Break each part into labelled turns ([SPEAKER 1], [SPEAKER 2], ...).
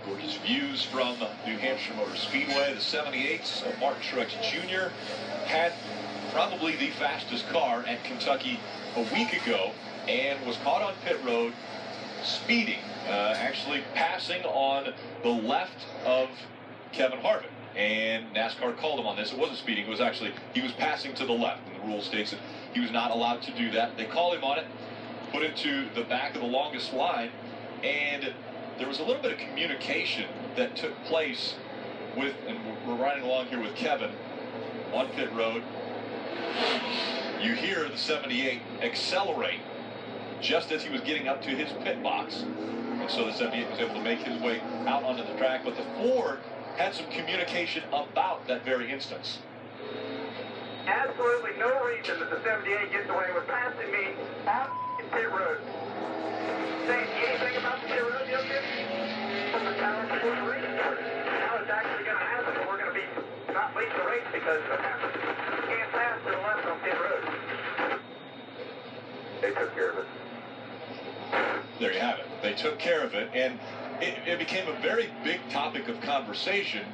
[SPEAKER 1] Gorgeous views from New Hampshire Motor Speedway. The 78s of Martin Truex Jr. had probably the fastest car at Kentucky a week ago and was caught on pit road speeding, actually passing on the left of Kevin Harvick. And NASCAR called him on this. It wasn't speeding. It was actually, he was passing to the left. And the rule states that he was not allowed to do that. They called him on it, put it to the back of the longest line, and there was a little bit of communication that took place with, and we're riding along here with Kevin on pit road. You hear the 78 accelerate just as he was getting up to his pit box. And so the 78 was able to make his way out onto the track. But the Ford had some communication about that very instance.
[SPEAKER 2] Absolutely no reason that the 78 gets away with passing me on pit road. Saying anything about the pit road, Joseph? From the tower before the race starts. Now it's actually going to happen, and we're going to be not lead the race because of that. You can't pass to the left on pit road. They took care of it.
[SPEAKER 1] There you have it. They took care of it, and it became a very big topic of conversation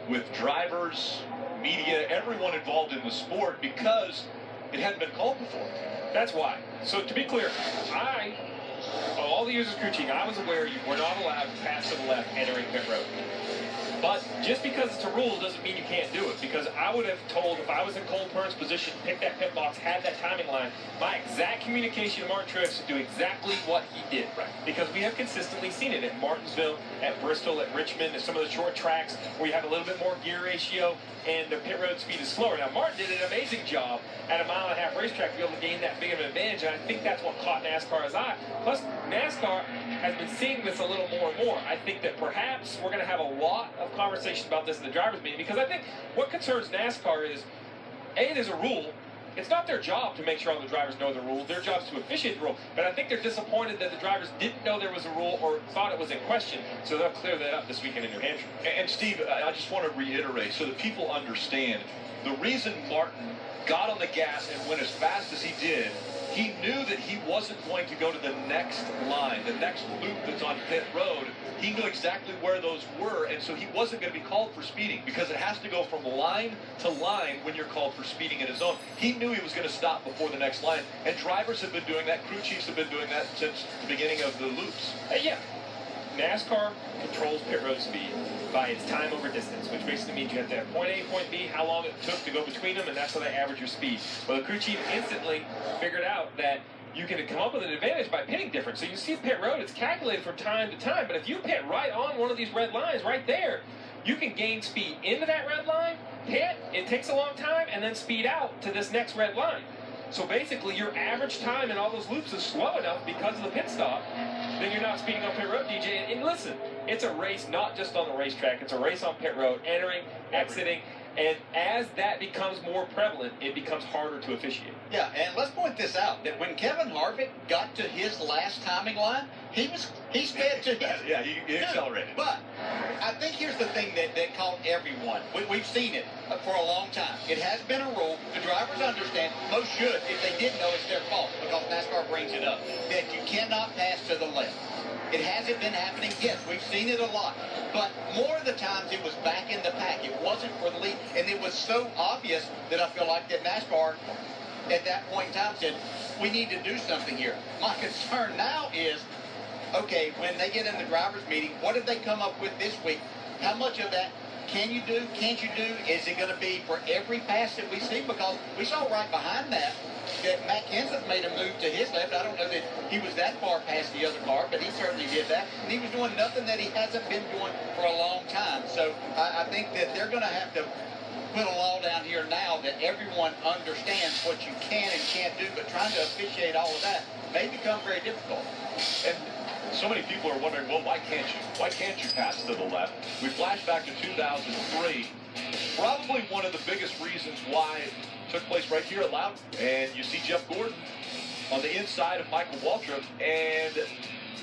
[SPEAKER 1] with drivers, media, everyone involved in the sport because it hadn't been called before.
[SPEAKER 3] That's why. So to be clear, all the years of crew chief, I was aware you were not allowed to pass to the left entering pit road. But just because it's a rule doesn't mean you can't do it. Because I would have told, if I was in Cole Pern's position, picked that pit box, had that timing line, my exact communication to Martin Truex to do exactly what he did. Right. Because we have consistently seen it at Martinsville, at Bristol, at Richmond, at some of the short tracks where you have a little bit more gear ratio and the pit road speed is slower. Now, Martin did an amazing job at a mile-and-a-half racetrack to be able to gain that big of an advantage, and I think that's what caught NASCAR's eye. Plus, NASCAR has been seeing this a little more and more. I think that perhaps we're going to have a lot of conversation about this in the drivers' meeting, because I think what concerns NASCAR is, A, there's a rule. It's not their job to make sure all the drivers know the rule. Their job is to officiate the rule. But I think they're disappointed that the drivers didn't know there was a rule or thought it was in question. So they'll clear that up this weekend in New Hampshire.
[SPEAKER 1] And Steve, I just want to reiterate so that people understand the reason Martin got on the gas and went as fast as he did. He knew that he wasn't going to go to the next line, the next loop that's on pit road. He knew exactly where those were, and so he wasn't going to be called for speeding because it has to go from line to line when you're called for speeding in a zone. He knew he was going to stop before the next line, and drivers have been doing that. Crew chiefs have been doing that since the beginning of the loops.
[SPEAKER 3] Yeah. NASCAR controls pit road speed by its time over distance, which basically means you have to have point A, point B, how long it took to go between them, and that's how they average your speed. Well, the crew chief instantly figured out that you can come up with an advantage by pitting different. So you see pit road, it's calculated from time to time, but if you pit right on one of these red lines right there, you can gain speed into that red line, pit, it takes a long time, and then speed out to this next red line. So basically, your average time in all those loops is slow enough because of the pit stop, then you're not speeding on pit road, DJ. And listen, it's a race not just on the racetrack. It's a race on pit road, entering, exiting. And as that becomes more prevalent, it becomes harder to officiate.
[SPEAKER 4] Yeah, and let's point this out, that when Kevin Harvick got to his last timing line, he sped to his...
[SPEAKER 1] Yeah, he accelerated.
[SPEAKER 4] But I think here's the thing that caught everyone. We've seen it for a long time. It has been a rule. The drivers understand, most should, if they didn't know it's their fault, because NASCAR brings it up, that you cannot pass to the left. It hasn't been happening. Yes, we've seen it a lot. But more of the times it was back in the pack. It wasn't for the lead. And it was so obvious that I feel like that NASCAR at that point in time said, we need to do something here. My concern now is, okay, when they get in the drivers' meeting, what did they come up with this week? How much of that can you do, can't you do? Is it going to be for every pass that we see? Because we saw right behind that Matt Kenseth made a move to his left. I don't know that he was that far past the other car, but he certainly did that. And he was doing nothing that he hasn't been doing for a long time. So I think that they're going to have to put a law down here now that everyone understands what you can and can't do, but trying to officiate all of that may become very difficult.
[SPEAKER 1] And so many people are wondering, well, why can't you? Why can't you pass to the left? We flash back to 2003. Probably one of the biggest reasons why it took place right here at Loudon. And you see Jeff Gordon on the inside of Michael Waltrip, and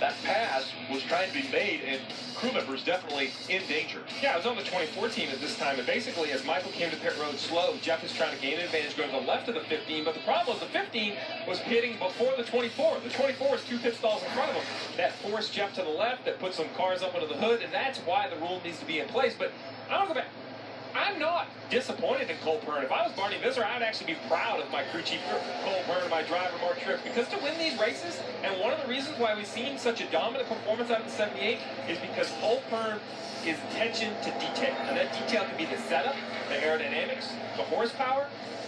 [SPEAKER 1] that pass was trying to be made, and crew members definitely in danger.
[SPEAKER 3] Yeah, I was on the 24 team at this time, and basically as Michael came to pit road slow, Jeff is trying to gain an advantage going to the left of the 15, but the problem was the 15 was pitting before the 24. The 24 was 2 pit stalls in front of him. That forced Jeff to the left, that put some cars up under the hood, and that's why the rule needs to be in place. But I want to go back. I'm not disappointed in Cole Pearn. If I was Barney Visser, I'd actually be proud of my crew chief, Cole Pearn, and my driver, Mark Truex, because to win these races, and one of the reasons why we've seen such a dominant performance out of the 78 is because Cole Pearn is attention to detail. And that detail can be the setup, the aerodynamics, the horsepower,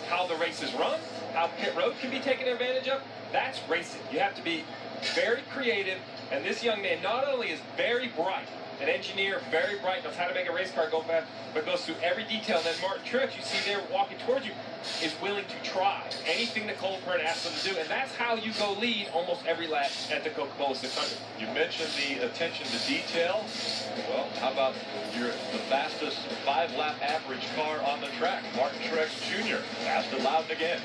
[SPEAKER 3] how the race is run, how pit road can be taken advantage of. That's racing. You have to be very creative, and this young man not only is very bright, an engineer, very bright, knows how to make a race car go fast, but goes through every detail. And then Martin Truex, you see there walking towards you, is willing to try anything that Cole Pearn asks him to do. And that's how you go lead almost every lap at the Coca-Cola 600.
[SPEAKER 1] You mentioned the attention to detail. Well, how about the fastest 5-lap average car on the track, Martin Truex Jr. Asked it loud and again.